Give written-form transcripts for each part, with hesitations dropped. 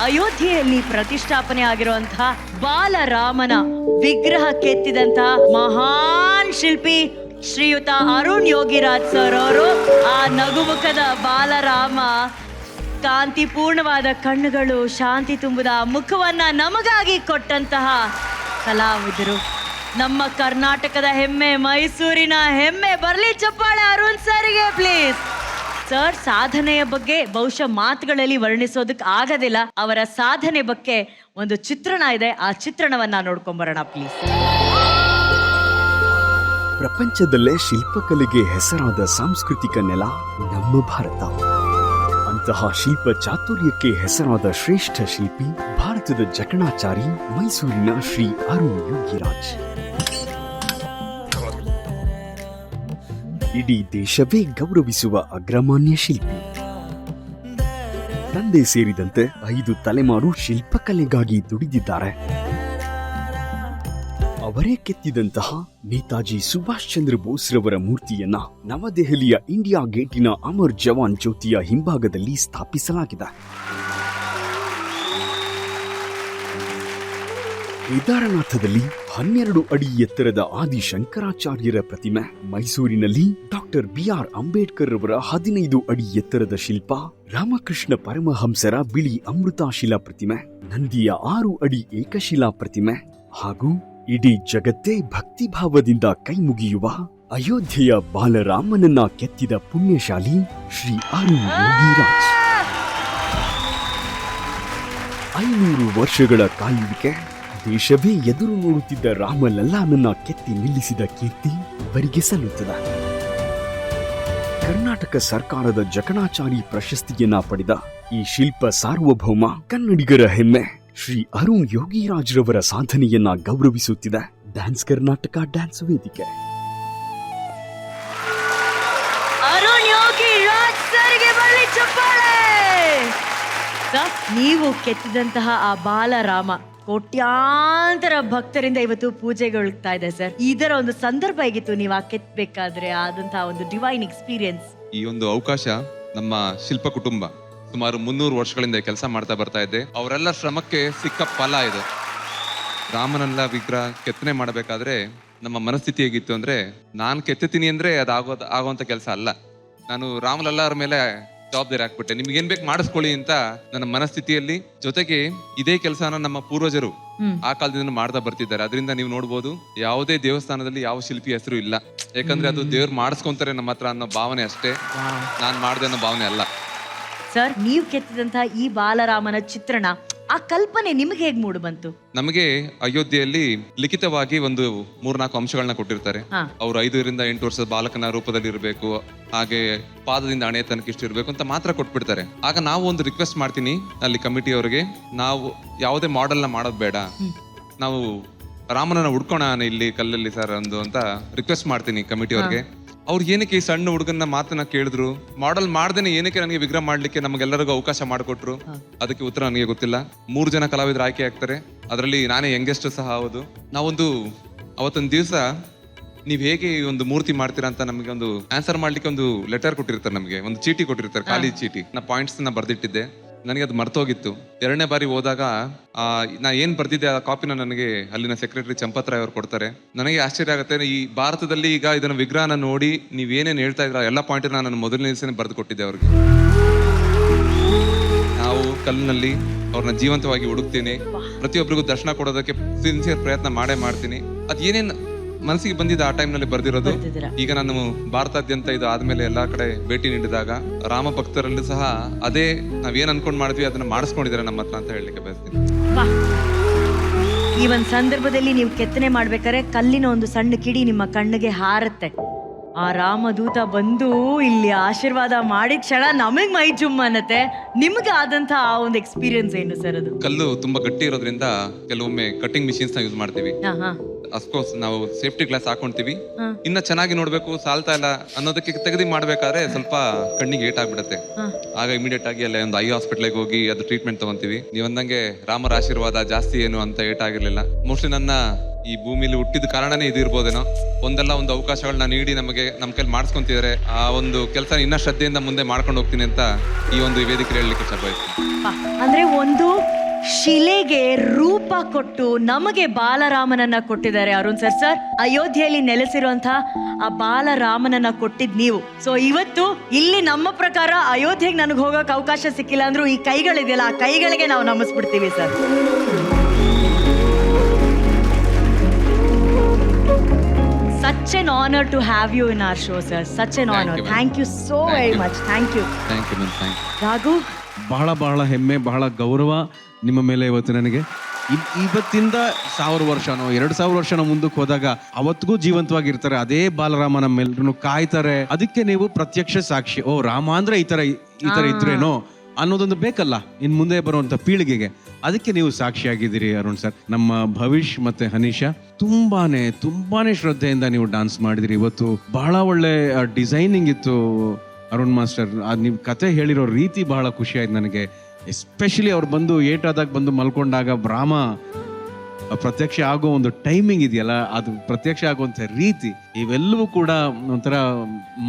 ಅಯೋಧ್ಯೆಯಲ್ಲಿ ಪ್ರತಿಷ್ಠಾಪನೆ ಆಗಿರುವಂತಹ ಬಾಲರಾಮನ ವಿಗ್ರಹ ಕೆತ್ತಿದಂತಹ ಮಹಾನ್ ಶಿಲ್ಪಿ ಶ್ರೀಯುತ ಅರುಣ್ ಯೋಗಿರಾಜ್ ಸರ್ ಅವರು ಆ ನಗುಮುಖದ ಬಾಲರಾಮ, ಕಾಂತಿಪೂರ್ಣವಾದ ಕಣ್ಣುಗಳು, ಶಾಂತಿ ತುಂಬಿದ ಮುಖವನ್ನ ನಮಗಾಗಿ ಕೊಟ್ಟಂತಹ ಕಲಾವಿದರು. ನಮ್ಮ ಕರ್ನಾಟಕದ ಹೆಮ್ಮೆ, ಮೈಸೂರಿನ ಹೆಮ್ಮೆ. ಬರ್ಲಿ ಚಪ್ಪಾಳೆ ಅರುಣ್ ಸರ್ಗೆ ಪ್ಲೀಸ್. ಸರ್ ಸಾಧನೆಯ ಬಗ್ಗೆ ಬಹುಶಃ ಮಾತುಗಳಲ್ಲಿ ವರ್ಣಿಸೋದಕ್ಕೆ ಆಗೋದಿಲ್ಲ. ಅವರ ಸಾಧನೆ ಬಗ್ಗೆ ಒಂದು ಚಿತ್ರಣ ಇದೆ, ಆ ಚಿತ್ರಣವನ್ನ ನೋಡ್ಕೊಂಬರೋಣ ಪ್ಲೀಸ್. ಪ್ರಪಂಚದಲ್ಲೇ ಶಿಲ್ಪಕಲೆಗೆ ಹೆಸರಾದ ಸಾಂಸ್ಕೃತಿಕ ನೆಲ ನಮ್ಮ ಭಾರತ. ಅಂತಹ ಶಿಲ್ಪ ಚಾತುರ್ಯಕ್ಕೆ ಹೆಸರಾದ ಶ್ರೇಷ್ಠ ಶಿಲ್ಪಿ ಭಾರತದ ಜಕಣಾಚಾರಿ ಮೈಸೂರಿನ ಶ್ರೀ ಅರುಣ್ ಯೋಗಿರಾಜ್. ಇಡೀ ದೇಶವೇ ಗೌರವಿಸುವ ಅಗ್ರಮಾನ್ಯ ಶಿಲ್ಪಿ. ತಂದೆ ಸೇರಿದಂತೆ 5 ತಲೆಮಾರು ಶಿಲ್ಪಕಲೆಗಾಗಿ ದುಡಿದಿದ್ದಾರೆ. ಅವರೇ ಕೆತ್ತಿದಂತಹ ನೇತಾಜಿ ಸುಭಾಷ್ ಚಂದ್ರ ಬೋಸ್ ರವರ ಮೂರ್ತಿಯನ್ನ ನವದೆಹಲಿಯ ಇಂಡಿಯಾ ಗೇಟಿನ ಅಮರ್ ಜವಾನ್ ಜ್ಯೋತಿಯ ಹಿಂಭಾಗದಲ್ಲಿ ಸ್ಥಾಪಿಸಲಾಗಿದೆ. ಕೇದಾರನಾಥದಲ್ಲಿ 12 ಅಡಿ ಎತ್ತರದ ಆದಿ ಶಂಕರಾಚಾರ್ಯರ ಪ್ರತಿಮೆ, ಮೈಸೂರಿನಲ್ಲಿ ಡಾಕ್ಟರ್ BR ಅಂಬೇಡ್ಕರ್ ರವರ 15 ಅಡಿ ಎತ್ತರದ ಶಿಲ್ಪ, ರಾಮಕೃಷ್ಣ ಪರಮಹಂಸರ ಬಿಳಿ ಅಮೃತಾಶಿಲಾ ಪ್ರತಿಮೆ, ನಂದಿಯ 6 ಅಡಿ ಏಕಶಿಲಾ ಪ್ರತಿಮೆ ಹಾಗೂ ಇಡೀ ಜಗತ್ತೇ ಭಕ್ತಿಭಾವದಿಂದ ಕೈಮುಗಿಯುವ ಅಯೋಧ್ಯೆಯ ಬಾಲರಾಮನನ್ನ ಕೆತ್ತಿದ ಪುಣ್ಯಶಾಲಿ ಶ್ರೀ ಅರುಣ್ ಯೋಗಿರಾಜ್. 500 ವರ್ಷಗಳ ಕಾಯುವಿಕೆ, ದೇಶವೇ ಎದುರು ನೋಡುತ್ತಿದ್ದ ರಾಮಲಲ್ಲಾನನ್ನ ಕೆತ್ತಿ ನಿಲ್ಲಿಸಿದ ಕೀರ್ತಿ ಇವರಿಗೆ ಸಲ್ಲುತ್ತದೆ. ಕರ್ನಾಟಕ ಸರ್ಕಾರದ ಜಕಣಾಚಾರಿ ಪ್ರಶಸ್ತಿಯನ್ನ ಪಡೆದ ಈ ಶಿಲ್ಪ ಸಾರ್ವಭೌಮ ಕನ್ನಡಿಗರ ಹೆಮ್ಮೆ ಶ್ರೀ ಅರುಣ್ ಯೋಗಿರಾಜ್ ರವರ ಸಾಧನೆಯನ್ನ ಗೌರವಿಸುತ್ತಿದೆ ಡ್ಯಾನ್ಸ್ ಕರ್ನಾಟಕ ಡ್ಯಾನ್ಸ್ ವೇದಿಕೆ. ಅರುಣ್ ಯೋಗಿರಾಜ್ ಸರ್ಗೆ ಬರಲಿ ಚಪ್ಪಾಳೆ. ನೀವು ಕೆತ್ತಿದಂತಹ ಆ ಬಾಲರಾಮ ಕೋಟ್ಯಾಂತರ ಭಕ್ತರಿಂದ ಇವತ್ತು ಪೂಜೆಗೊಳ್ತಾ ಇದೆ ಸರ್. ಇದರ ಒಂದು ಸಂದರ್ಭ ಹೇಗಿತ್ತು ನೀವು ಆ ಕೆತ್ತಬೇಕಾದ್ರೆ ಆದಂತಹ ಒಂದು ಡಿವೈನ್ ಎಕ್ಸ್ಪೀರಿಯನ್ಸ್? ಈ ಒಂದು ಅವಕಾಶ ನಮ್ಮ ಶಿಲ್ಪ ಕುಟುಂಬ ಸುಮಾರು 300 ವರ್ಷಗಳಿಂದ ಕೆಲಸ ಮಾಡ್ತಾ ಬರ್ತಾ ಇದ್ದೆ. ಅವರೆಲ್ಲ ಶ್ರಮಕ್ಕೆ ಸಿಕ್ಕ ಫಲ ಇದು. ರಾಮನಲ್ಲ ವಿಗ್ರಹ ಕೆತ್ತನೆ ಮಾಡಬೇಕಾದ್ರೆ ನಮ್ಮ ಮನಸ್ಥಿತಿ ಹೇಗಿತ್ತು ಅಂದ್ರೆ, ನಾನು ಕೆತ್ತತೀನಿ ಅಂದ್ರೆ ಅದು ಆಗುವಂತ ಕೆಲಸ ಅಲ್ಲ. ನಾನು ರಾಮಲಲ್ಲಾರ ಮೇಲೆ ಜವಾಬ್ದಾರಿ ಹಾಕ್ಬಿಟ್ಟೆ, ನಿಮ್ಗೆ ಏನ್ ಬೇಕು ಮಾಡಿಸ್ಕೊಳ್ಳಿ ಅಂತ ನನ್ನ ಮನಸ್ಥಿತಿಯಲ್ಲಿ. ಜೊತೆಗೆ ಇದೇ ಕೆಲಸನ ನಮ್ಮ ಪೂರ್ವಜರು ಆ ಕಾಲದಿಂದ ಮಾಡ್ತಾ ಬರ್ತಿದ್ದಾರೆ. ಅದರಿಂದ ನೀವು ನೋಡ್ಬೋದು, ಯಾವುದೇ ದೇವಸ್ಥಾನದಲ್ಲಿ ಯಾವ ಶಿಲ್ಪಿ ಹೆಸರು ಇಲ್ಲ. ಯಾಕಂದ್ರೆ ಅದು ದೇವ್ರು ಮಾಡಿಸ್ಕೊಂತಾರೆ ನಮ್ಮ ಹತ್ರ ಅನ್ನೋ ಭಾವನೆ ಅಷ್ಟೇ, ನಾನ್ ಮಾಡ್ದೆ ಅನ್ನೋ ಭಾವನೆ ಅಲ್ಲ. ಸರ್, ನೀವು ಕೆತ್ತಿದಂತಹ ಈ ಬಾಲರಾಮನ ಚಿತ್ರಣ, ಆ ಕಲ್ಪನೆ ನಿಮಗೆ ಹೇಗೆ ಮೂಡು ಬಂತು? ನಮಗೆ ಅಯೋಧ್ಯೆಯಲ್ಲಿ ಲಿಖಿತವಾಗಿ ಒಂದು 3-4 ಅಂಶಗಳನ್ನ ಕೊಟ್ಟಿರ್ತಾರೆ. ಅವ್ರು 5ರಿಂದ 8 ವರ್ಷದ ಬಾಲಕನ ರೂಪದಲ್ಲಿ ಇರಬೇಕು, ಹಾಗೆ ಪಾದದಿಂದ ಹಣೆ ತನಕ ಇಷ್ಟು ಇರಬೇಕು ಅಂತ ಮಾತ್ರ ಕೊಟ್ಬಿಡ್ತಾರೆ. ಆಗ ನಾವು ಒಂದು ರಿಕ್ವೆಸ್ಟ್ ಮಾಡ್ತೀನಿ ಅಲ್ಲಿ ಕಮಿಟಿ ಅವರಿಗೆ, ನಾವು ಯಾವುದೇ ಮಾಡೆಲ್ ನ ಮಾಡೋದು ಬೇಡ, ನಾವು ರಾಮನನ್ನ ಹುಡ್ಕೋಣ ಇಲ್ಲಿ ಕಲ್ಲಲ್ಲಿ ಸರ್ ಒಂದು ಅಂತ ರಿಕ್ವೆಸ್ಟ್ ಮಾಡ್ತೀನಿ ಕಮಿಟಿ ಅವ್ರಿಗೆ. ಅವ್ರು ಏನಕ್ಕೆ ಈ ಸಣ್ಣ ಹುಡುಗನ ಮಾತನ್ನ ಕೇಳಿದ್ರು, ಮಾಡೆಲ್ ಮಾಡ್ದೇನೆ ಏನಕ್ಕೆ ನನಗೆ ವಿಗ್ರಹ ಮಾಡ್ಲಿಕ್ಕೆ ನಮಗೆಲ್ಲರಿಗೂ ಅವಕಾಶ ಮಾಡಿಕೊಟ್ರು, ಅದಕ್ಕೆ ಉತ್ತರ ನನಗೆ ಗೊತ್ತಿಲ್ಲ. 3 ಜನ ಕಲಾವಿದರು ಆಯ್ಕೆ ಆಗ್ತಾರೆ, ಅದರಲ್ಲಿ ನಾನೇ ಯಂಗೆಸ್ಟ್ ಸಹ ಹೌದು. ನಾವೊಂದು ಅವತ್ತೊಂದು ದಿವಸ ನೀವ್ ಹೇಗೆ ಒಂದು ಮೂರ್ತಿ ಮಾಡ್ತೀರಾ ಅಂತ ನಮಗೆ ಒಂದು ಆನ್ಸರ್ ಮಾಡ್ಲಿಕ್ಕೆ ಒಂದು ಲೆಟರ್ ಕೊಟ್ಟಿರ್ತಾರೆ, ನಮಗೆ ಒಂದು ಚೀಟಿ ಕೊಟ್ಟಿರ್ತಾರೆ, ಖಾಲಿ ಚೀಟಿ. ನಾ ಪಾಯಿಂಟ್ಸ್ ನ ಬರ್ದಿಟ್ಟಿದ್ದೆ, ನನಗೆ ಅದು ಮರ್ತೋಗಿತ್ತು. 2ನೇ ಬಾರಿ ಹೋದಾಗ ನಾ ಏನ್ ಬರ್ದಿದ್ದೆ ಆ ಕಾಪಿನ ನನಗೆ ಅಲ್ಲಿನ ಸೆಕ್ರೆಟರಿ ಚಂಪತ್ರಾಯ್ ಅವ್ರು ಕೊಡ್ತಾರೆ. ನನಗೆ ಆಶ್ಚರ್ಯ ಆಗುತ್ತೆ, ಈ ಭಾರತದಲ್ಲಿ ಈಗ ಇದನ್ನ ವಿಗ್ರಹನ ನೋಡಿ ನೀವ್ ಏನೇನ್ ಹೇಳ್ತಾ ಇದ್ರ ಎಲ್ಲ ಪಾಯಿಂಟ್ ನಾನು ಮೊದಲನೇ ದಿವಸನೇ ಬರೆದು ಕೊಟ್ಟಿದ್ದೆ ಅವ್ರಿಗೆ. ನಾವು ಕಲ್ಲಿನಲ್ಲಿ ಅವ್ರನ್ನ ಜೀವಂತವಾಗಿ ಹುಡುಕ್ತೀನಿ, ಪ್ರತಿಯೊಬ್ಬರಿಗೂ ದರ್ಶನ ಕೊಡೋದಕ್ಕೆ ಸಿನ್ಸಿಯರ್ ಪ್ರಯತ್ನ ಮಾಡೇ ಮಾಡ್ತೀನಿ. ಅದ್ ಏನೇನ್ ಮನಸ್ಸಿಗೆ ಬಂದಿದ್ದ ಆ ಟೈಮ್ ನಲ್ಲಿ ಬರ್ದಿರೋದು. ಈಗ ನಾನು ಭಾರತಾದ್ಯಂತ ಇದು ಆದ್ಮೇಲೆ ಎಲ್ಲಾ ಕಡೆ ಭೇಟಿ ನೀಡಿದಾಗ ರಾಮ ಭಕ್ತರಲ್ಲೂ ಸಹ ಅದೇ ನಾವೇನ್ ಅನ್ಕೊಂಡ್ ಮಾಡಿದ್ವಿ ಅದನ್ನ ಮಾಡಿಸ್ಕೊಂಡಿದ್ದಾರೆ ನಮ್ಮ ಹತ್ರ ಅಂತ ಹೇಳಲಿಕ್ಕೆ ಬಯಸ್ತೀನಿ. ಈ ಒಂದು ಸಂದರ್ಭದಲ್ಲಿ ನೀವು ಕೆತ್ತನೆ ಮಾಡ್ಬೇಕಾದ್ರೆ ಕಲ್ಲಿನ ಒಂದು ಸಣ್ಣ ಕಿಡಿ ನಿಮ್ಮ ಕಣ್ಣಿಗೆ ಹಾರತ್ತೆ. ಆ ರಾಮದೂತ ಬಂದು ಇಲ್ಲಿ ಆಶೀರ್ವಾದ ಮಾಡಿದ ಕ್ಷಣ ನಮಗ್ ಮೈ ಜುಮ್ ಅನ್ನತ್ತೆ. ನಿಮ್ಗೆ ಆದಂತ ಆ ಒಂದು ಎಕ್ಸ್ಪೀರಿಯನ್ಸ್ ಏನು ಸರ್? ಅದು ಕಲ್ಲು ತುಂಬಾ ಗಟ್ಟಿ ಇರೋದ್ರಿಂದ ಕೆಲವೊಮ್ಮೆ ಕಟ್ಟಿಂಗ್ ಮಿಷಿನ್ಸ್ ನ ಯೂಸ್ ಮಾಡ್ತೀವಿ. ಅಫ್ಕೋರ್ಸ್ ನಾವು ಸೇಫ್ಟಿ ಗ್ಲಾಸ್ ಹಾಕೊಂತೀವಿ. ಇನ್ನ ಚೆನ್ನಾಗಿ ನೋಡ್ಬೇಕು, ಸಾಲ್ತಾ ಇಲ್ಲ ಅನ್ನೋದಕ್ಕೆ ತೆಗೆದಿ ಮಾಡ್ಬೇಕಾದ್ರೆ ಸ್ವಲ್ಪ ಕಣ್ಣಿಗೆ ಏಟ್ ಆಗ್ಬಿಡತ್ತೆ. ಆಗ ಇಮಿಡಿಯೇಟ್ ಆಗಿ ಅಲ್ಲೇ ಒಂದು ಐ ಹಾಸ್ಪಿಟ್ಲಿಗೆ ಹೋಗಿ ಅದು ಟ್ರೀಟ್ಮೆಂಟ್ ತಗೊಂತೀವಿ. ನೀವ್ ಅಂದಂಗೆ ರಾಮರ ಆಶೀರ್ವಾದ ಜಾಸ್ತಿ ಏನು ಅಂತ ಏಟ್ ಆಗಿರ್ಲಿಲ್ಲ. ಮೋಸ್ಟ್ಲಿ ನನ್ನ ಈ ಭೂಮಿಲಿ ಹುಟ್ಟಿದ ಕಾರಣನೇ ಇದಿರ್ಬೋದೇನೋ. ಒಂದಲ್ಲ ಒಂದು ಅವಕಾಶಗಳನ್ನ ನೀಡಿ ನಮಗೆ ನಮ್ಮ ಕೈಲಿ ಮಾಡಿಸ್ಕೊಂತಿದ್ದಾರೆ. ಆ ಒಂದು ಕೆಲಸ ಇನ್ನ ಶ್ರದ್ಧೆಯಿಂದ ಮುಂದೆ ಮಾಡ್ಕೊಂಡು ಹೋಗ್ತೀನಿ ಅಂತ ಈ ಒಂದು ವೇದಿಕೆ ಹೇಳಲಿಕ್ಕೆ ಇಷ್ಟಪಡ್ತೀನಿ. ಅಂದ್ರೆ ಒಂದು ಶಿಲೆಗೆ ರೂಪ ಕೊಟ್ಟು ನಮಗೆ ಬಾಲರಾಮನನ್ನ ಕೊಟ್ಟಿದ್ದಾರೆ ಅರುಣ್ ಸರ್. ಸರ್, ಅಯೋಧ್ಯೆಯಲ್ಲಿ ನೆಲೆಸಿರುವಂತಹ ಆ ಬಾಲರಾಮನನ್ನ ಕೊಟ್ಟಿದ್ ನೀವು. ಸೊ ಇವತ್ತು ಇಲ್ಲಿ ನಮ್ಮ ಪ್ರಕಾರ ಅಯೋಧ್ಯೆಗೆ ನನಗೆ ಹೋಗಕ್ ಅವಕಾಶ ಸಿಕ್ಕಿಲ್ಲ ಅಂದ್ರೂ ಈ ಕೈಗಳಿದೆಯಲ್ಲ, ಆ ಕೈಗಳಿಗೆ ನಾವು ನಮಿಸ್ಬಿಡ್ತೀವಿ sir. Such an honor to have you in our show, sir. Such an honor. Thank you so very much. Thank you. Thank you, man. Thank you. Raghu, ಬಹಳ ಹೆಮ್ಮೆ, ಬಹಳ ಗೌರವ ನಿಮ್ಮ ಮೇಲೆ ಇವತ್ತು ನನಗೆ. ಇವತ್ತಿಂದ 1000 ವರ್ಷನೋ 2000 ವರ್ಷನೋ ಮುಂದಕ್ಕೆ ಹೋದಾಗ ಅವತ್ತಿಗೂ ಜೀವಂತವಾಗಿರ್ತಾರೆ. ಅದೇ ಬಾಲರಾಮ ನಮ್ಮೆಲ್ಲರೂ ಕಾಯ್ತಾರೆ. ಅದಕ್ಕೆ ನೀವು ಪ್ರತ್ಯಕ್ಷ ಸಾಕ್ಷಿ. ಓ, ರಾಮ ಅಂದ್ರೆ ಈ ತರ ಇದ್ರೇನೋ ಅನ್ನೋದೊಂದು ಬೇಕಲ್ಲ ಇನ್ ಮುಂದೆ ಬರುವಂತ ಪೀಳಿಗೆಗೆ. ಅದಕ್ಕೆ ನೀವು ಸಾಕ್ಷಿಯಾಗಿದ್ದೀರಿ ಅರುಣ್ ಸರ್. ನಮ್ಮ ಭವಿಷ್ ಮತ್ತೆ ಹನೀಶಾ ತುಂಬಾನೇ ಶ್ರದ್ಧೆಯಿಂದ ನೀವು ಡಾನ್ಸ್ ಮಾಡಿದಿರಿ ಇವತ್ತು. ಬಹಳ ಒಳ್ಳೆ ಡಿಸೈನಿಂಗ್ ಇತ್ತು ಅರುಣ್ ಮಾಸ್ಟರ್. ನೀವು ಕತೆ ಹೇಳಿರೋ ರೀತಿ ಬಹಳ ಖುಷಿ ಆಯ್ತು ನನಗೆ. ಎಸ್ಪೆಷಲಿ ಅವ್ರು ಬಂದು ಏಟಾದಾಗ ಬಂದು ಮಲ್ಕೊಂಡಾಗ ರಾಮ ಪ್ರತ್ಯಕ್ಷ ಆಗೋ ಒಂದು ಟೈಮಿಂಗ್ ಇದೆಯಲ್ಲ, ಅದು ಪ್ರತ್ಯಕ್ಷ ಆಗುವಂತ ರೀತಿ, ಇವೆಲ್ಲವೂ ಕೂಡ ಒಂಥರ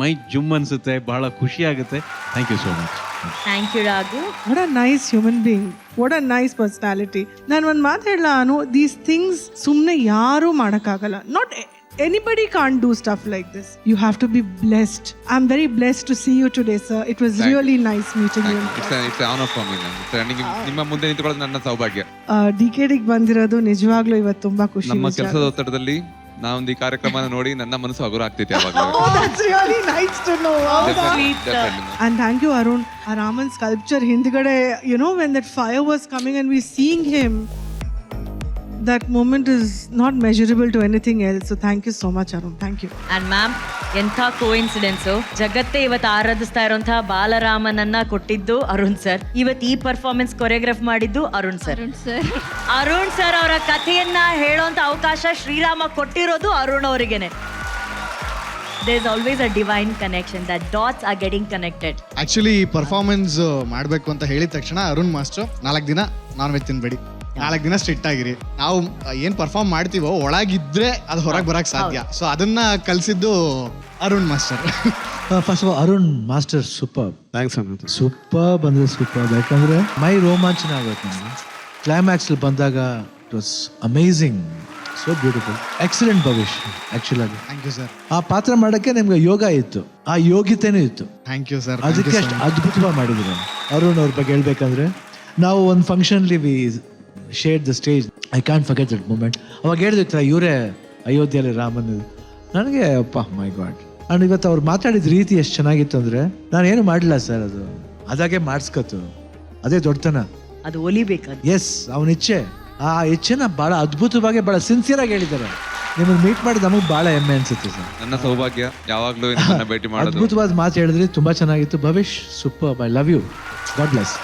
ಮೈ ಜುಮ್ ಅನ್ಸುತ್ತೆ. ಬಹಳ ಖುಷಿ ಆಗುತ್ತೆ. Thank you so much. Thank you Raghu. What a nice human being. What a nice personality. ನಾನು ಒಂದು ಮಾತು ಹೇಳಲ್ಲ ಅನು, ದೀಸ್ ಥಿಂಗ್ಸ್ ಸುಮ್ಮನೆ ಯಾರೂ ಮಾಡೋಕ್ಕಾಗಲ್ಲ. Not anybody can't do stuff like this. You have to be blessed. I'm very blessed to see you today, sir. It was really nice meeting you. It's an honor for me. ನಿಮ್ಮ ಮುಂದೆ ನಿಂತ್ಕೊಳ್ಳೋದು ನನ್ನ ಸೌಭಾಗ್ಯ. ಡಿಕೆಡಿಗೆ ಬಂದಿರೋದು ನಿಜವಾಗ್ಲೂ ಇವತ್ತು ತುಂಬಾ ಖುಷಿ. ನಮ್ಮ ಕೆಲಸದ ಒತ್ತಡದಲ್ಲಿ ನಾವೊಂದು ಈ ಕಾರ್ಯಕ್ರಮನ ನೋಡಿ ನನ್ನ ಮನಸ್ಸು ಹಗುರ ಆಗ್ತೈತೆ ಯಾವಾಗಲೂ. Oh, that's really nice to know. Definitely. And thank you, Arun. Our Raman sculpture hindgade, you know, when that fire was coming and we seeing him, that moment is not measurable to anything else. So thank you so much, Arun. Thank you. And ma'am, ಎಂಥ coincidence. ಜಗತ್ತೇ ಇವತ್ತು ಆರಾಧಿಸ್ತಾ ಇರುವಂತಹ ಬಾಲರಾಮನನ್ನ ಕೊಟ್ಟಿದ್ದು Arun sir. ಇವತ್ತು ಈ performance choreograph ಮಾಡಿದ್ದು Arun sir. Arun sir ಅವರ ಕಥೆಯನ್ನ ಹೇಳೋಂತ ಅವಕಾಶ ಶ್ರೀರಾಮ ಕೊಟ್ಟಿರೋದು Arun ಅವರಿಗೇನೆ. There is always a divine connection. That dots are getting connected. Actually ಈ ಪರ್ಫಾರ್ಮೆನ್ಸ್ ಮಾಡಬೇಕು ಅಂತ ಹೇಳಿದ ತಕ್ಷಣ ಅರುಣ್ ಮಾಸ್ಟರ್ 4 ದಿನ ನಾನ್ ವೆಜ್ ತಿನ್ಬೇಡಿ, 4 ದಿನ ಸ್ಟ್ರಿಕ್ಟ್ ಆಗಿರಿ, ನಾವು ಏನ್ ಪರ್ಫಾರ್ಮ್ ಮಾಡ್ತೀವೋ ಒಳಗಿದ್ರೆ ಅದು ಹೊರಗೆ ಬರಕ್ ಸಾಧ್ಯ. ಸೊ ಅದನ್ನ ಕಲಿಸಿದ್ದು Arun master. First of all Arun master super. Thanks Ananta. Super ಬಂದ್ರೆ ಸೂಪರ್, ಯಾಕಂದ್ರೆ ಮೈ ರೋಮಾಂಚನ ಆಗುತ್ತೆ ನನಗೆ. ಕ್ಲೈಮ್ಯಾಕ್ಸ್ ಬಂದಾಗ it was amazing, so beautiful. Excellent Bhavish. Actual ಆಗಿ ಥ್ಯಾಂಕ್ ಯು ಸರ್. ಆ ಪಾತ್ರ ಮಾಡಕ್ಕೆ ನಿಮ್ಗೆ ಯೋಗ ಇತ್ತು, ಆ ಯೋಗ್ಯತೆನೂ ಇತ್ತು. Thank you sir. ಅದಕ್ಕೆ ಅಷ್ಟು ಅದ್ಭುತವಾಗಿ ಮಾಡಿದ್ರು. ಅರುಣ್ ಅವ್ರ ಬಗ್ಗೆ ಹೇಳ್ಬೇಕಂದ್ರೆ, ನಾವು ಒಂದು ಫಂಕ್ಷನ್ಲಿ we shared the stage. I can't forget that moment. ಅವಾಗ ಹೇಳಿದ್ರು ಇವರೇ ಅಯೋಧ್ಯೆಯಲ್ಲಿ ರಾಮನ್. ನನಗೆ ಅಪ್ಪ ಮೈ ಗಾಡ್. ಅಂಡ್ ಇವತ್ತು ಅವ್ರು ಮಾತಾಡಿದ ರೀತಿ ಎಷ್ಟು ಚೆನ್ನಾಗಿತ್ತು ಅಂದ್ರೆ, ನಾನು ಏನು ಮಾಡಲಿಲ್ಲ ಸರ್, ಅದು ಅದಾಗೆ ಮಾಡಿಸ್ಕೊತು. ಅದೇ ದೊಡ್ಡತನ, ಅದು ಒಲಿಬೇಕು. ಎಸ್, ಅವನ ಇಚ್ಛೆ. ಆ ಇಚ್ಛೆನ ಭಾಳ ಅದ್ಭುತವಾಗಿ ಭಾಳ ಸಿನ್ಸಿಯರ್ ಆಗಿ ಹೇಳಿದ್ದಾರೆ. ನಿಮ್ಮನ್ನು ಮೀಟ್ ಮಾಡಿ ನಮಗೆ ಭಾಳ ಹೆಮ್ಮೆ ಅನ್ಸುತ್ತೆ ಸರ್. ನನ್ನ ಸೌಭಾಗ್ಯ ಯಾವಾಗಲೂ ಭೇಟಿ ಮಾಡೋದು. ಅದ್ಭುತವಾದ ಮಾತು ಹೇಳಿದ್ರಿ, ತುಂಬಾ ಚೆನ್ನಾಗಿತ್ತು. Bhavish super. I love you. God bless.